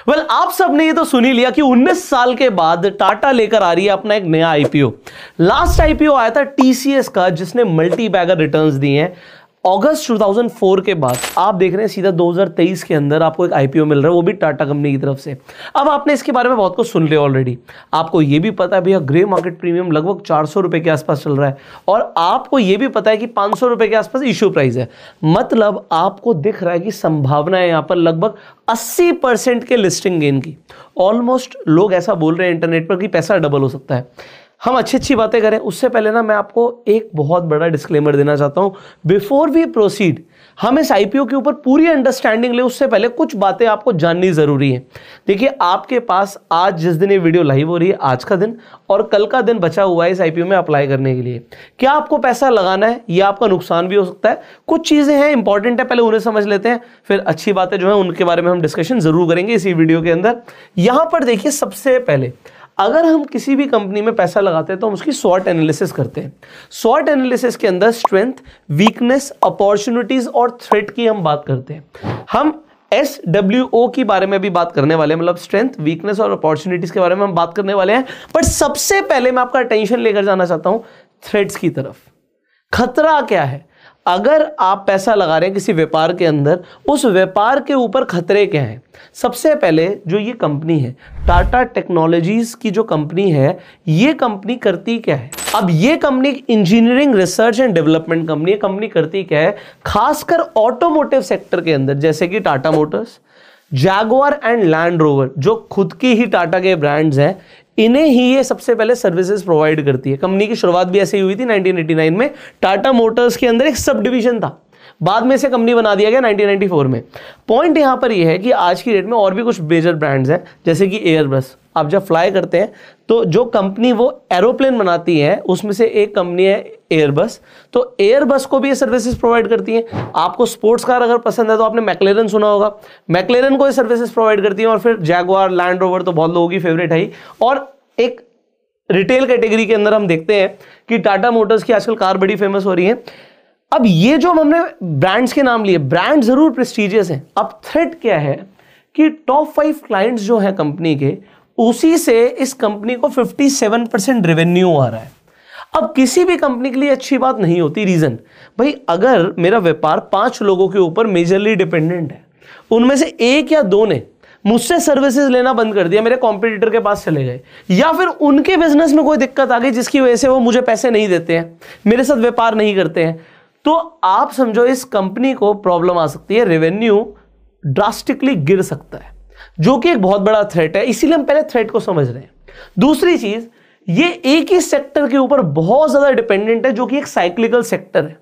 आप सबने ये तो सुन ही लिया कि 19 साल के बाद टाटा लेकर आ रही है अपना एक नया आईपीओ। लास्ट आईपीओ आया था टीसीएस का, जिसने मल्टी बैगर रिटर्न्स दिए हैं। अगस्त 2004 के बाद आप देख रहे हैं सीधा 2023 के अंदर आपको एक आईपीओ मिल रहा है, वो भी टाटा कंपनी की तरफ से। अब आपने इसके बारे में बहुत कुछ सुन लिया ऑलरेडी। आपको ये भी पता है भैया ग्रे मार्केट प्रीमियम लगभग 400 रुपए के आसपास चल रहा है, और आपको ये भी पता है कि 500 रुपए के आसपास इश्यू प्राइस है। मतलब आपको दिख रहा है कि संभावना है यहां पर लगभग 80% के लिस्टिंग गेन की। ऑलमोस्ट लोग ऐसा बोल रहे हैं इंटरनेट पर कि पैसा डबल हो सकता है। हम अच्छी बातें करें उससे पहले ना मैं आपको एक बहुत बड़ा डिस्क्लेमर देना चाहता हूं। बिफोर वी प्रोसीड, हम इस आईपीओ के ऊपर पूरी अंडरस्टैंडिंग ले उससे पहले कुछ बातें आपको जाननी जरूरी है। देखिए, आपके पास आज जिस दिन ये वीडियो लाइव हो रही है, आज का दिन और कल का दिन बचा हुआ है इस आईपीओ में अप्लाई करने के लिए। क्या आपको पैसा लगाना है या आपका नुकसान भी हो सकता है? कुछ चीजें हैं इंपॉर्टेंट है, पहले उन्हें समझ लेते हैं, फिर अच्छी बातें जो है उनके बारे में हम डिस्कशन जरूर करेंगे इसी वीडियो के अंदर। यहां पर देखिए, सबसे पहले अगर हम किसी भी कंपनी में पैसा लगाते हैं तो हम उसकी स्वॉट एनालिसिस करते हैं। स्वॉट एनालिसिस के अंदर स्ट्रेंथ, वीकनेस, अपॉर्चुनिटीज और थ्रेट की हम बात करते हैं। हम SWO की बारे में भी बात करने वाले हैं, मतलब स्ट्रेंथ, वीकनेस और अपॉर्चुनिटीज के बारे में हम बात करने वाले हैं। पर सबसे पहले मैं आपका अटेंशन लेकर जाना चाहता हूं थ्रेट्स की तरफ। खतरा क्या है? अगर आप पैसा लगा रहे हैं किसी व्यापार के अंदर, उस व्यापार के ऊपर खतरे क्या हैं? सबसे पहले जो ये कंपनी है टाटा टेक्नोलॉजीज की, जो कंपनी है, ये कंपनी करती क्या है? अब ये company engineering research and development company है। कंपनी करती क्या है? खासकर ऑटोमोटिव सेक्टर के अंदर, जैसे कि Tata Motors, Jaguar and land rover, जो खुद की ही टाटा के ब्रांड्स हैं, इन्हें ही ये सबसे पहले सर्विसेज प्रोवाइड करती है। कंपनी की शुरुआत भी ऐसे ही हुई थी 1989 में। टाटा मोटर्स के अंदर एक सब डिवीजन था, बाद में से कंपनी बना दिया गया 1994 में। पॉइंट यहां पर यह है कि आज की डेट में और भी कुछ मेजर ब्रांड्स हैं, जैसे कि एयरबस। आप जब फ्लाई करते हैं तो जो कंपनी वो एरोप्लेन बनाती है, उसमें से एक कंपनी है एयरबस। तो एयरबस को भी ये सर्विसेज प्रोवाइड करती है। आपको स्पोर्ट्स कार अगर पसंद है तो आपने मैक्लेरन सुना होगा, मैक्लेरन को ये सर्विसेज प्रोवाइड करती है। और फिर जैगुआर, लैंड रोवर तो बहुत लोगों की फेवरेट है ही। और एक रिटेल कैटेगरी के अंदर हम देखते हैं कि टाटा मोटर्स की आजकल कार बड़ी फेमस हो रही है। अब ये जो हमने ब्रांड्स के नाम लिए, ब्रांड जरूर प्रेस्टीजियस हैं। अब थ्रेट क्या है कि टॉप 5 क्लाइंट्स जो हैं कंपनी के, उसी से इस कंपनी को 57% रेवेन्यू आ रहा है। अब किसी भी कंपनी के लिए अच्छी बात नहीं होती। रीजन, भाई अगर मेरा व्यापार 5 लोगों के ऊपर मेजरली डिपेंडेंट है, उनमें से एक या दो ने मुझसे सर्विसेज लेना बंद कर दिया, मेरे कॉम्पिटिटर के पास चले गए, या फिर उनके बिजनेस में कोई दिक्कत आ गई जिसकी वजह से वो मुझे पैसे नहीं देते हैं, मेरे साथ व्यापार नहीं करते हैं, तो आप समझो इस कंपनी को प्रॉब्लम आ सकती है। रेवेन्यू ड्रास्टिकली गिर सकता है, जो कि एक बहुत बड़ा थ्रेट है। इसीलिए हम पहले थ्रेट को समझ रहे हैं। दूसरी चीज, ये एक ही सेक्टर के ऊपर बहुत ज्यादा डिपेंडेंट है, जो कि एक साइक्लिकल सेक्टर है।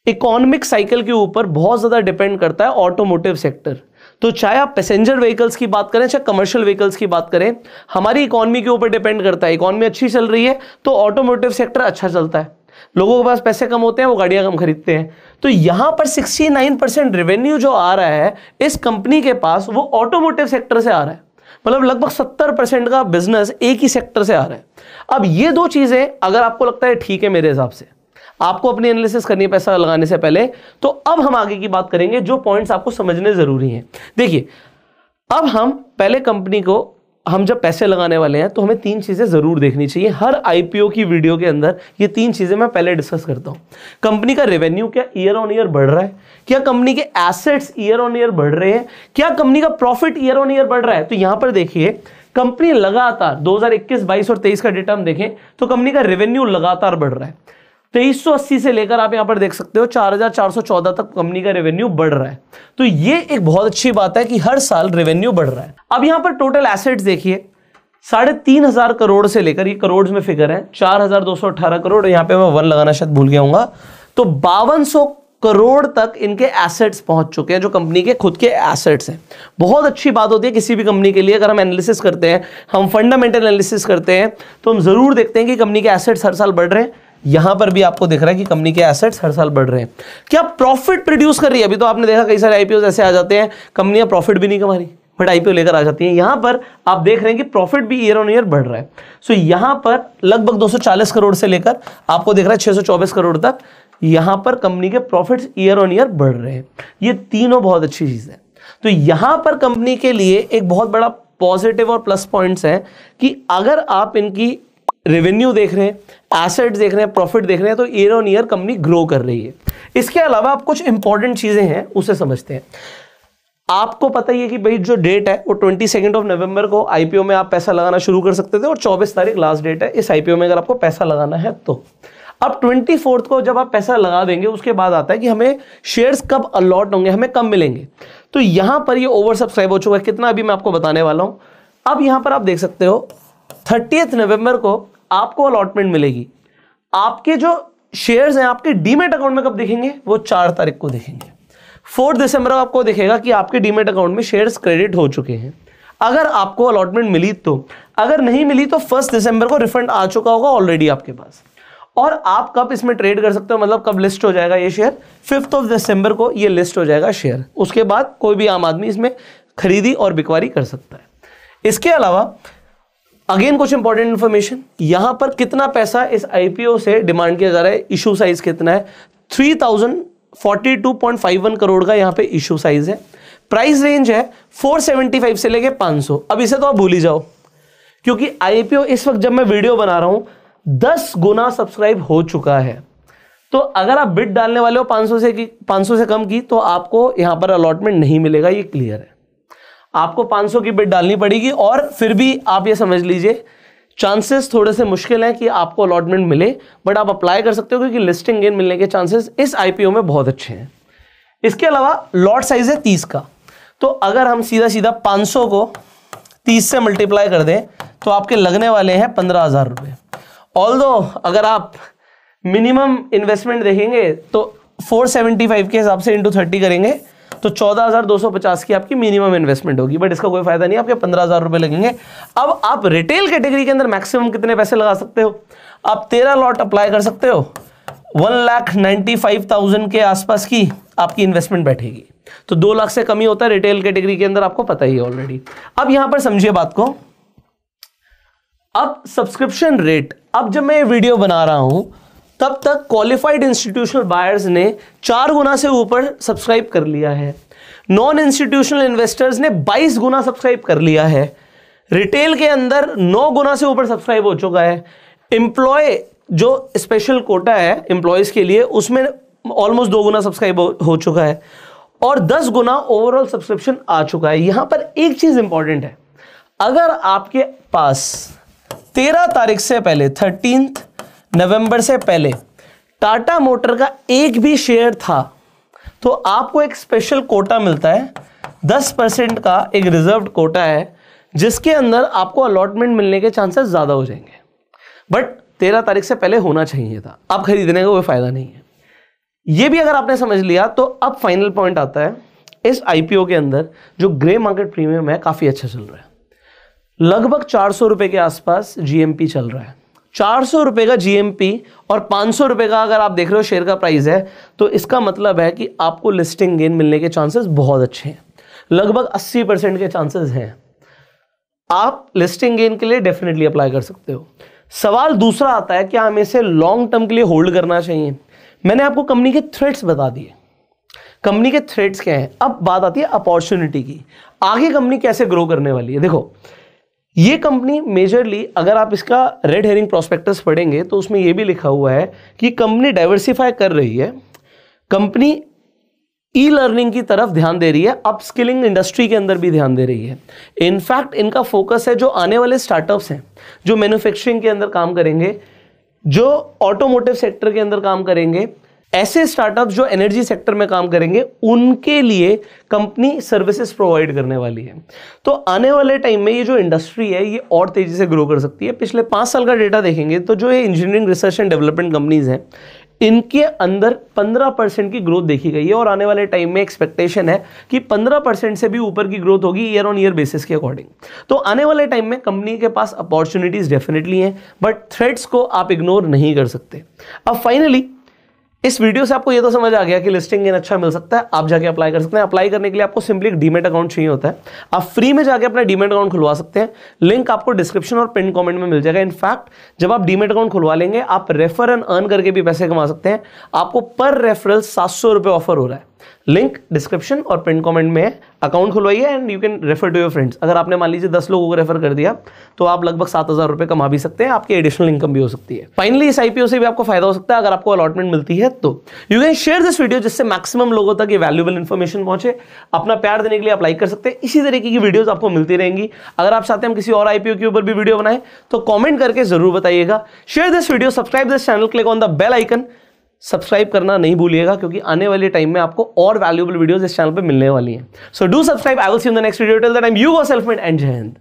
इकोनॉमिक साइकिल के ऊपर बहुत ज्यादा डिपेंड करता है ऑटोमोटिव सेक्टर। तो चाहे आप पैसेंजर व्हीकल्स की बात करें, चाहे कमर्शियल व्हीकल्स की बात करें, हमारी इकोनॉमी के ऊपर डिपेंड करता है। इकोनॉमी अच्छी चल रही है तो ऑटोमोटिव सेक्टर अच्छा चलता है। लोगों के पास पैसे कम होते हैं, वो गाड़ियां कम खरीदते हैं। तो यहां पर 69% रेवेन्यू जो आ रहा है इस कंपनी के पास, वो ऑटोमोटिव सेक्टर से आ रहा है। मतलब लगभग 70% का बिजनेस एक ही सेक्टर से आ रहा है। अब ये दो चीजें अगर आपको लगता है ठीक है, मेरे हिसाब से आपको अपनी एनालिसिस करनी है पैसा लगाने से पहले, तो अब हम आगे की बात करेंगे जो पॉइंट्स आपको समझने जरूरी हैं। देखिए, अब हम पहले कंपनी को, हम जब पैसे लगाने वाले हैं तो हमें 3 चीजें जरूर देखनी चाहिए। हर आईपीओ की वीडियो के अंदर ये 3 चीजें मैं पहले डिस्कस करता हूं। कंपनी का रेवेन्यू क्या ईयर ऑन ईयर बढ़ रहा है? क्या कंपनी के एसेट्स ईयर ऑन ईयर बढ़ रहे हैं? क्या कंपनी का प्रॉफिट ईयर ऑन ईयर बढ़ रहा है? तो यहां पर देखिए, कंपनी लगातार 2021, 22 और 23 का डेटा हम देखें तो कंपनी का रेवेन्यू लगातार बढ़ रहा है। 2380 से लेकर आप यहां पर देख सकते हो 4414 तक कंपनी का रेवेन्यू बढ़ रहा है। तो ये एक बहुत अच्छी बात है कि हर साल रेवेन्यू बढ़ रहा है। अब यहां पर टोटल एसेट्स देखिए, 3500 करोड़ से लेकर, ये करोड़ में फिगर है, 4218 करोड़, यहां पे मैं 1 लगाना शायद भूल गया हूंगा, तो 5200 करोड़ तक इनके एसेट्स पहुंच चुके हैं, जो कंपनी के खुद के एसेट्स हैं। बहुत अच्छी बात होती है किसी भी कंपनी के लिए। अगर हम एनालिसिस करते हैं, हम फंडामेंटल एनालिसिस करते हैं, तो हम जरूर देखते हैं कि कंपनी के एसेट्स हर साल बढ़ रहे हैं। यहां पर भी आपको दिख रहा है कि कंपनी के एसेट्स हर साल बढ़ रहे हैं। क्या प्रॉफिट प्रोड्यूस कर रही है? अभी तो आपने देखा कई सारे आईपीओ ऐसे आ जाते हैं, कंपनियां प्रॉफिट भी नहीं कमा रही बट आईपीओ लेकर आ जाती हैं। यहां पर आप देख रहे हैं कि प्रॉफिट भी ईयर ऑन ईयर बढ़ रहा है। सो यहां पर लगभग 240 करोड़ से लेकर आपको दिख रहा है 624 करोड़ तक, यहां पर कंपनी के प्रॉफिट्स ईयर ऑन ईयर बढ़ रहे हैं। ये तीनों बहुत अच्छी चीज है। तो यहां पर कंपनी के लिए एक बहुत बड़ा पॉजिटिव और प्लस पॉइंट्स है कि अगर आप इनकी रेवेन्यू देख रहे हैं, एसेट्स देख रहे हैं, प्रॉफिट देख रहे हैं, तो year on year company grow कर रही है। इसके अलावा आप कुछ इंपॉर्टेंट चीजें हैं उसे समझते हैं। आपको पता ही है कि भाई जो डेट है वो 22 नवंबर को आईपीओ में आप पैसा लगाना शुरू कर सकते थे और 24 तारीख लास्ट डेट है इस आईपीओ में अगर आपको पैसा लगाना है तो। अब 24 को जब आप पैसा लगा देंगे उसके बाद आता है कि हमें शेयर्स कब अलॉट होंगे, हमें कब मिलेंगे। तो यहां पर ये ओवर सब्सक्राइब हो चुका है, कितना अभी मैं आपको बताने वाला हूं। अब यहां पर आप देख सकते हो 30 नवंबर को आपको अलॉटमेंट मिलेगी। आपके जो शेयर्स हैं आपके डीमेट अकाउंट में कब दिखेंगे, वो 4 तारीख को दिखेंगे। 4 दिसंबर को आपको दिखेगा कि आपके डीमेट अकाउंट में शेयर्स क्रेडिट हो चुके हैं, अगर आपको अलॉटमेंट मिली तो। अगर नहीं मिली तो 1 दिसंबर को रिफंड आ चुका होगा ऑलरेडी आपके पास। और आप कब इसमें ट्रेड कर सकते हो, मतलब कब लिस्ट हो जाएगा ये शेयर, 5 दिसंबर को ये लिस्ट हो जाएगा शेयर। उसके बाद कोई भी आम आदमी इसमें खरीदी और बिक्वारी कर सकता है। इसके अलावा अगेन कुछ इंपॉर्टेंट इंफॉर्मेशन, यहां पर कितना पैसा इस आईपीओ से डिमांड किया जा रहा है, इशू साइज कितना है, 3042.51 करोड़ का यहां पे इशू साइज है। प्राइस रेंज है 475 से लेके 500। अब इसे तो आप भूल ही जाओ, क्योंकि आईपीओ इस वक्त जब मैं वीडियो बना रहा हूं 10 गुना सब्सक्राइब हो चुका है। तो अगर आप बिड डालने वाले हो 500 से कम की, तो आपको यहां पर अलॉटमेंट नहीं मिलेगा, ये क्लियर है। आपको 500 की बिड डालनी पड़ेगी और फिर भी आप ये समझ लीजिए चांसेस थोड़े से मुश्किल है कि आपको अलॉटमेंट मिले, बट आप अप्लाई कर सकते हो क्योंकि लिस्टिंग गेन मिलने के चांसेस इस आईपीओ में बहुत अच्छे हैं। इसके अलावा लॉट साइज है 30 का। तो अगर हम सीधा सीधा 500 को 30 से मल्टीप्लाई कर दें तो आपके लगने वाले हैं 15,000 रुपए। ऑल्दो अगर आप मिनिमम इन्वेस्टमेंट देखेंगे तो 475 के हिसाब से इंटू 30 करेंगे तो 14,250 की आपकी मिनिमम इन्वेस्टमेंट होगी, बट इसका कोई फायदा नहीं, आपके 15,000 रुपए लगेंगे। अब आप रिटेल कैटेगरी के अंदर मैक्सिमम कितने पैसे लगा सकते हो, आप 13 लॉट अप्लाई कर सकते हो, 1,95,000 के आसपास की आपकी इन्वेस्टमेंट बैठेगी। तो 2 लाख से कम ही होता है रिटेल कैटेगरी के अंदर, आपको पता ही है ऑलरेडी। अब यहां पर समझिए बात को। अब सब्सक्रिप्शन रेट, अब जब मैं वीडियो बना रहा हूं तब तक क्वालिफाइड इंस्टीट्यूशनल बायर्स ने 4 गुना से ऊपर सब्सक्राइब कर लिया है, नॉन इंस्टीट्यूशनल इन्वेस्टर्स ने 22 गुना सब्सक्राइब कर लिया है, रिटेल के अंदर 9 गुना से ऊपर सब्सक्राइब हो चुका है, एम्प्लॉय जो स्पेशल कोटा है एम्प्लॉयज के लिए उसमें ऑलमोस्ट 2 गुना सब्सक्राइब हो चुका है और 10 गुना ओवरऑल सब्सक्रिप्शन आ चुका है। यहां पर एक चीज इंपॉर्टेंट है, अगर आपके पास 13 तारीख से पहले 13 नवंबर से पहले टाटा मोटर का एक भी शेयर था तो आपको एक स्पेशल कोटा मिलता है, 10% का एक रिजर्व्ड कोटा है जिसके अंदर आपको अलॉटमेंट मिलने के चांसेस ज्यादा हो जाएंगे, बट 13 तारीख से पहले होना चाहिए था। अब खरीदने का कोई फायदा नहीं है। यह भी अगर आपने समझ लिया तो अब फाइनल पॉइंट आता है, इस आईपीओ के अंदर जो ग्रे मार्केट प्रीमियम है काफी अच्छा चल रहा है, लगभग 400 रुपए के आसपास जीएमपी चल रहा है। 400 रुपए का जीएमपी और 500 रुपए का अगर आप देख रहे हो शेयर का प्राइस है, तो इसका मतलब है कि आपको लिस्टिंग गेन मिलने के चांसेस बहुत अच्छे हैं, लगभग 80% के चांसेस हैं। आप लिस्टिंग गेन के लिए डेफिनेटली अप्लाई कर सकते हो। सवाल दूसरा आता है, क्या हमें इसे लॉन्ग टर्म के लिए होल्ड करना चाहिए? मैंने आपको कंपनी के थ्रेट्स बता दिए, कंपनी के थ्रेट्स क्या हैं। अब बात आती है अपॉर्चुनिटी की, आगे कंपनी कैसे ग्रो करने वाली है। देखो ये कंपनी मेजरली, अगर आप इसका रेड हेरिंग प्रोस्पेक्टस पढ़ेंगे तो उसमें यह भी लिखा हुआ है कि कंपनी डाइवर्सिफाई कर रही है, कंपनी ई लर्निंग की तरफ ध्यान दे रही है, अपस्किलिंग इंडस्ट्री के अंदर भी ध्यान दे रही है। इनफैक्ट इनका फोकस है जो आने वाले स्टार्टअप्स हैं, जो मैन्युफैक्चरिंग के अंदर काम करेंगे, जो ऑटोमोटिव सेक्टर के अंदर काम करेंगे, ऐसे स्टार्टअप्स जो एनर्जी सेक्टर में काम करेंगे, उनके लिए कंपनी सर्विसेज प्रोवाइड करने वाली है। तो आने वाले टाइम में ये जो इंडस्ट्री है ये और तेजी से ग्रो कर सकती है। पिछले 5 साल का डेटा देखेंगे तो जो ये engineering research and development companies हैं, इनके अंदर 15% की ग्रोथ देखी गई है और आने वाले टाइम में एक्सपेक्टेशन है कि 15% से भी ऊपर की ग्रोथ होगी ईयर ऑन ईयर बेसिस के अकॉर्डिंग। तो आने वाले टाइम में कंपनी के पास अपॉर्चुनिटीज डेफिनेटली हैं, बट थ्रेट्स को आप इग्नोर नहीं कर सकते। अब फाइनली इस वीडियो से आपको ये तो समझ आ गया कि लिस्टिंग गेन अच्छा मिल सकता है, आप जाके अप्लाई कर सकते हैं। अप्लाई करने के लिए आपको सिंपली एक डीमेट अकाउंट चाहिए होता है, आप फ्री में जाके अपना डीमेट अकाउंट खुलवा सकते हैं। लिंक आपको डिस्क्रिप्शन और पिन कमेंट में मिल जाएगा। इनफैक्ट जब आप डीमेट अकाउंट खुलवा लेंगे, आप रेफर एंड अर्न करके भी पैसे कमा सकते हैं। आपको पर रेफरल 700 रुपए ऑफर हो रहा है। लिंक डिस्क्रिप्शन और पिन कमेंट में है। अकाउंट खुलवाइए and you can refer to your friends. अगर आपने मान लीजिए 10 लोगों को रेफर कर दिया तो आप लगभग 7,000 रुपए कमा भी सकते हैं, आपकी एडिशनल इनकम भी हो सकती है। फाइनली इस आईपीओ से भी आपको फायदा हो सकता है अगर आपको अलॉटमेंट मिलती है तो। You can share this video जिससे मैक्सिमम लोगों तक ये वैल्यूएबल इंफॉर्मेशन पहुंचे। अपना प्यार देने के लिए आप लाइक कर सकते हैं। इसी तरीके की वीडियोस आपको मिलती रहेंगी। अगर आप चाहते हैं हम किसी और आईपीओ के ऊपर भी वीडियो बनाएं तो कमेंट करके जरूर बताइएगा। Share this video, subscribe this channel, click on the bell icon. Subscribe करना नहीं भूलिएगा क्योंकि आने वाले टाइम में आपको और वैल्यूएबल वीडियोस इस चैनल पे मिलने वाली हैं। So do subscribe. I will see you in the next video. Till that time, you go self made and जय हिंद।